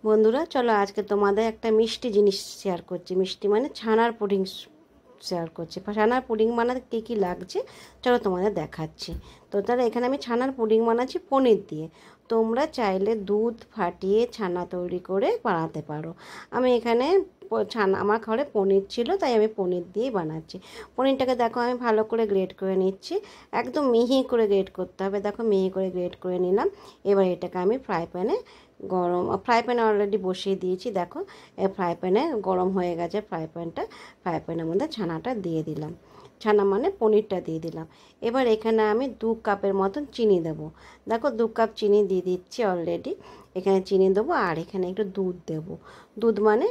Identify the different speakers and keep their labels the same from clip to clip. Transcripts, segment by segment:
Speaker 1: বন্ধুরা চলো আজকে তোমাদের একটা মিষ্টি জিনিস শেয়ার করছি। মিষ্টি মানে ছানার পুডিং শেয়ার করছি। ছানার পুডিং বানাতে কী কী লাগছে চলো তোমাদের দেখাচ্ছি। তো তাহলে এখানে আমি ছানার পুডিং বানাচ্ছি পনির দিয়ে। তোমরা চাইলে দুধ ফাটিয়ে ছানা তৈরি করে বানাতে পারো। আমি এখানে ছানা, আমার ঘরে পনির ছিল তাই আমি পনির দিয়েই বানাচ্ছি। পনিরটাকে দেখো আমি ভালো করে গ্রেট করে নিচ্ছি। একদম মিহি করে গ্রেট করতে হবে। দেখো মিহি করে গ্রেট করে নিলাম। এবার এটাকে আমি ফ্রাই প্যানে অলরেডি বসিয়ে দিয়েছি। দেখো ফ্রাই প্যানে গরম হয়ে গেছে। ফ্রাই প্যানের মধ্যে ছানাটা দিয়ে দিলাম। ছানা মানে পনিরটা দিয়ে দিলাম। এবার এখানে আমি 2 কাপের মতন চিনি দেবো। দেখো 2 কাপ চিনি দিয়ে দিচ্ছি অলরেডি। এখানে চিনি দেবো আর এখানে একটু দুধ দেবো। দুধ মানে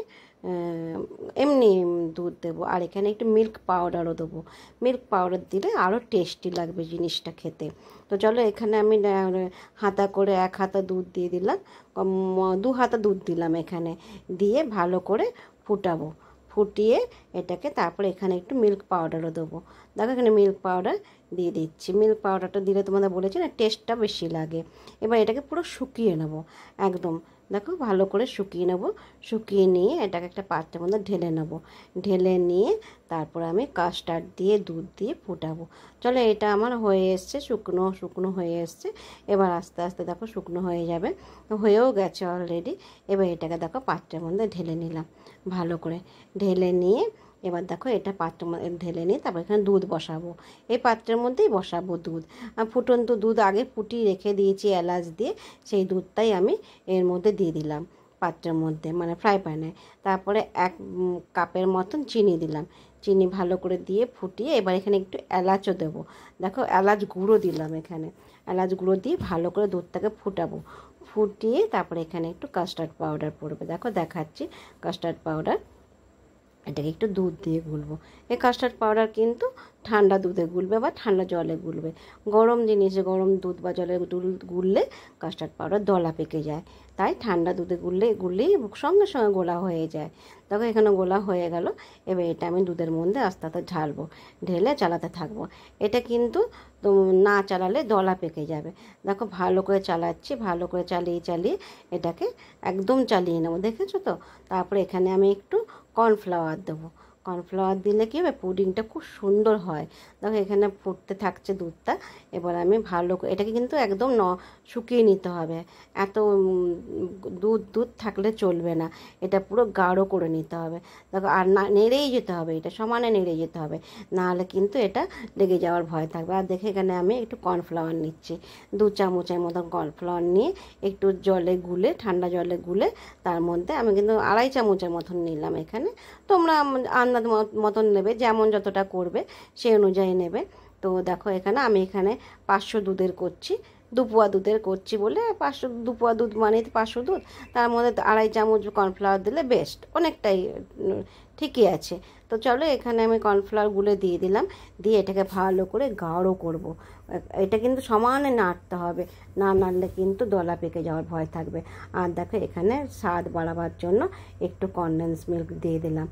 Speaker 1: এমনি দুধ দেবো। আর এখানে একটু মিল্ক পাউডারও দেবো। মিল্ক পাউডার দিলে আরও টেস্টি লাগবে জিনিসটা খেতে। তো চলো এখানে আমি হাতা করে 1 হাতা দুধ দিয়ে দিলাম। 2 হাতা দুধ দিলাম এখানে। দিয়ে ভালো করে ফুটাবো। ফুটিয়ে এটাকে তারপরে এখানে একটু মিল্ক পাউডারও দেবো। দেখো এখানে মিল্ক পাউডার দিয়ে দিচ্ছি। মিল্ক পাউডারটা দিলে তোমাদের বলেছি না টেস্টটা বেশি লাগে। এবার এটাকে পুরো শুকিয়ে নেব একদম। দেখো ভালো করে শুকিয়ে নেব। শুকিয়ে নিয়ে এটাকে একটা পাত্রের মধ্যে ঢেলে নেব। ঢেলে নিয়ে তারপরে আমি কাস্টার্ড দিয়ে দুধ দিয়ে ফুটাবো। চলো এটা আমার হয়ে এসছে, শুকনো শুকনো হয়ে এসছে। এবার আস্তে আস্তে দেখো শুকনো হয়ে যাবে। হয়েও গেছে অলরেডি। এবার এটাকে দেখো পাত্রের মধ্যে ঢেলে নিলাম ভালো করে। ঢেলে নিয়ে এবার দেখো এটা পাত্রের মধ্যে ঢেলে নিয়ে তারপর এখানে দুধ বসাবো। এই পাত্রের মধ্যেই বসাবো দুধ। ফুটন্ত দুধ আগে ফুটিয়ে রেখে দিয়েছি এলাচ দিয়ে। সেই দুধটাই আমি এর মধ্যে দিয়ে দিলাম পাত্রের মধ্যে, মানে ফ্রাই প্যানে। তারপরে 1 কাপের মতন চিনি দিলাম। চিনি ভালো করে দিয়ে ফুটিয়ে এবার এখানে একটু এলাচও দেবো। দেখো এলাচ গুঁড়ো দিলাম এখানে। এলাচ গুঁড়ো দিয়ে ভালো করে দুধটাকে ফুটাবো। ফুটিয়ে তারপরে এখানে একটু কাস্টার্ড পাউডার পড়বে। দেখো দেখাচ্ছি কাস্টার্ড পাউডার। এটাকে একটু দুধ দিয়ে গুলবো। এই কাস্টার্ড পাউডার কিন্তু ঠান্ডা দুধে গুলবে বা ঠান্ডা জলে গুলবে। গরম জিনিসে গরম দুধ বা জলে গুললে কাস্টার্ড পাউডার দলা পেকে যায়। তাই ঠান্ডা দুধে গুললেই সঙ্গে সঙ্গে গোলা হয়ে যায়। দেখো এখানে গোলা হয়ে গেল। এবার এটা আমি দুধের মধ্যে আস্তে আস্তে ঢালবো। ঢেলে চালাতে থাকবো। এটা কিন্তু না চালালে দলা পেকে যাবে। দেখো ভালো করে চালাচ্ছি। ভালো করে চালিয়ে চালিয়ে এটাকে একদম চালিয়ে নেবো। দেখেছো তো? তারপরে এখানে আমি একটু কর্নফ্লাওয়ার দেবো। কর্নফ্লাওয়ার দিলে কী হবে, পুডিংটা খুব সুন্দর হয়। দেখো এখানে ফুটতে থাকছে দুধটা। এবার আমি ভালো করে এটাকে কিন্তু একদম শুকিয়ে নিতে হবে। এত দুধ দুধ থাকলে চলবে না। এটা পুরো গাঢ় করে নিতে হবে। দেখো আর না নেড়েই যেতে হবে, এটা সমানে নেড়ে যেতে হবে। নাহলে কিন্তু এটা লেগে যাওয়ার ভয় থাকবে। আর দেখে এখানে আমি একটু কর্নফ্লাওয়ার নিচ্ছি। 2 চামচের মতন কর্নফ্লাওয়ার নিয়ে একটু জলে গুলে, ঠান্ডা জলে গুলে তার মধ্যে আমি কিন্তু 2.5 চামচের মতন নিলাম এখানে। তোমরা আন্দাজ মতন নেবে, যেমন যতটা করবে সেই অনুযায়ী নেবে। তো দেখো এখানে আমি 500 দুধের করছি। 2 পোয়া দুধের করছি বলে 2 পোয়া দুধ মানে 500 দুধ। তার মধ্যে 2.5 চামচ কর্নফ্লাওয়ার দিলে বেস্ট, অনেকটাই ঠিকই আছে। তো চলো এখানে আমি কর্নফ্লাওয়ার গুলে দিয়ে দিলাম। দিয়ে এটাকে ভালো করে গাঢ় করব। এটা কিন্তু সমানে নাড়তে হবে, না নাড়লে কিন্তু দলা পেকে যাওয়ার ভয় থাকবে। আর দেখো এখানে স্বাদ বাড়াবার জন্য একটু কনডেন্স মিল্ক দিয়ে দিলাম।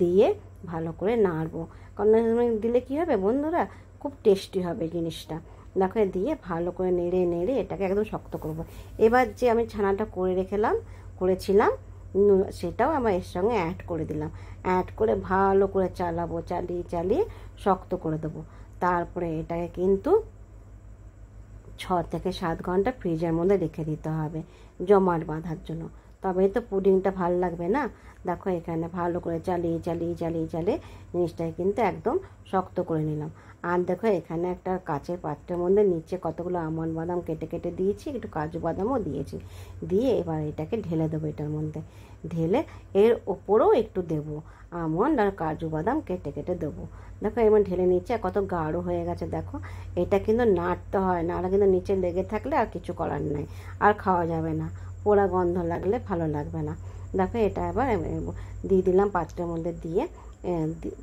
Speaker 1: দিয়ে ভালো করে নাড়বো। কনডেন্স মিল্ক দিলে কী হবে বন্ধুরা, খুব টেস্টি হবে জিনিসটা। দেখো দিয়ে ভালো করে নেড়ে নেড়ে এটাকে একদম শক্ত করব। এবার যে আমি ছানাটা করেছিলাম সেটাও আমার এর সঙ্গে অ্যাড করে দিলাম। অ্যাড করে ভালো করে চালাবো। চালিয়ে চালিয়ে শক্ত করে দেবো। তারপরে এটাকে কিন্তু 6 থেকে 7 ঘন্টা ফ্রিজের মধ্যে রেখে দিতে হবে জমাট বাঁধার জন্য। তবেই তো পুডিংটা ভালো লাগবে না। দেখো এখানে ভালো করে চালিয়ে চালিয়ে চালিয়ে চালিয়ে জিনিসটাকে কিন্তু একদম শক্ত করে নিলাম। আর দেখো এখানে একটা কাচের পাত্রের মধ্যে নিচে কতগুলো আমন্ড বাদাম কেটে কেটে দিয়েছি, একটু কাজু বাদামও দিয়েছি। দিয়ে এবার এটাকে ঢেলে দেবো এটার মধ্যে। ঢেলে এর ওপরেও একটু দেবো আমন্ড আর কাজু বাদাম কেটে কেটে দেবো। দেখো এবার ঢেলে নিচ্ছে। কত গাঢ় হয়ে গেছে দেখো। এটা কিন্তু নাড়তে হয়, নাহলে কিন্তু নিচে লেগে থাকলে আর কিছু করার নেই, আর খাওয়া যাবে না। পোড়া গন্ধ লাগলে ভালো লাগবে না। দেখো এটা এবার দিয়ে দিলাম পাত্রের মধ্যে। দিয়ে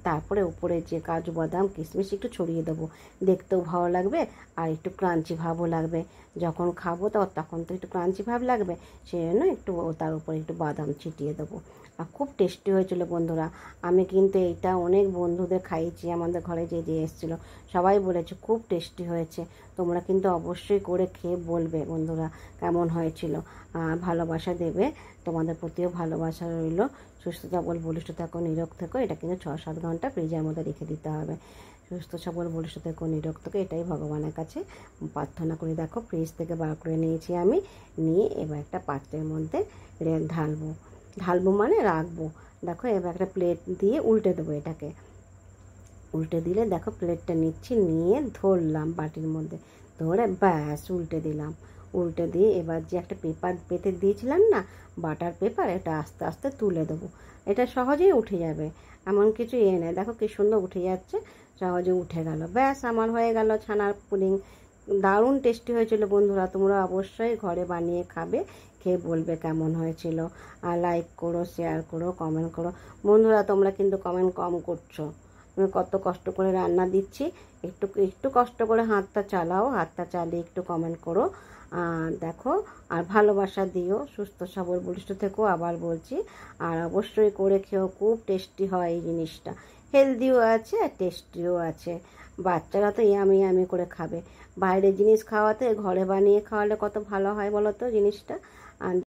Speaker 1: তারপরে উপরে যে কাজু বাদাম কিশমিশ একটু ছড়িয়ে দেবো, দেখতেও ভালো লাগবে আর একটু ক্রাঞ্চি ভাবও লাগবে। যখন খাবো তখন তো একটু ক্রাঞ্চি ভাব লাগবে, সেই জন্য একটু তার উপরে একটু বাদাম ছিটিয়ে দেবো। আর খুব টেস্টি হয়েছিল বন্ধুরা। আমি কিন্তু এইটা অনেক বন্ধুদের খাইয়েছি, আমাদের ঘরে যে যে এসেছিলো সবাই বলেছে খুব টেস্টি হয়েছে। তোমরা কিন্তু অবশ্যই করে খেয়ে বলবে বন্ধুরা কেমন হয়েছিল। ভালোবাসা দেবে, তোমাদের প্রতিও ভালোবাসা রইল। সুস্থ সবল বলিষ্ঠ থাকো, নিরোগ থেকো। এটা কিন্তু 6-7 ঘন্টা ফ্রিজের মধ্যে রেখে দিতে হবে। সুস্থ সবল বলিষ্ঠ থেকো, নিরোগ থেকো, এটাই ভগবানের কাছে প্রার্থনা করি। দেখো ফ্রিজ থেকে বার করে নিয়েছি আমি, নিয়ে এবার একটা পাত্রের মধ্যে ঢালবো মানে রাখবো। দেখো এবার একটা প্লেট দিয়ে উল্টে দেবো, এটাকে উল্টে দিলে দেখো প্লেটটা নিচ্ছি, নিয়ে ধরলাম বাটির মধ্যে, ধরে ব্যাস উল্টে দিলাম। উল্টে দিয়ে এবার যে একটা পেপার পেতে দিয়েছিলাম না, বাটার পেপার, এটা আস্তে আস্তে তুলে দেবো। এটা সহজেই উঠে যাবে, এমন কিছু নেই। দেখো কি সুন্দর উঠে যাচ্ছে, সহজে উঠে গেল। ব্যাস আমার হয়ে গেল ছানার পুডিং। দারুণ টেস্টি হয়েছিল বন্ধুরা, তোমরা অবশ্যই ঘরে বানিয়ে খাবে, খেয়ে বলবে কেমন হয়েছিল। আর লাইক করো, শেয়ার করো, কমেন্ট করো। বন্ধুরা তোমরা কিন্তু কমেন্ট কম করছো। আমি কত কষ্ট করে রান্না দিচ্ছি, একটু একটু কষ্ট করে হাতটা চালাও, হাতটা চালিয়ে একটু কমেন্ট করো। দেখো আর ভালোবাসা দিও। সুস্থ সবল বলিষ্ঠ থেকো, আবার বলছি। আর অবশ্যই করে খেও, খুব টেস্টি হয় এই জিনিসটা, হেলদিও আছে আর টেস্টিও আছে। বাচ্চারা তো ইয়ামি ইয়ামি করে খাবে। বাইরের জিনিস খাওয়াতে ঘরে বানিয়ে খাওয়ালে কত ভালো হয় বলো তো জিনিসটা।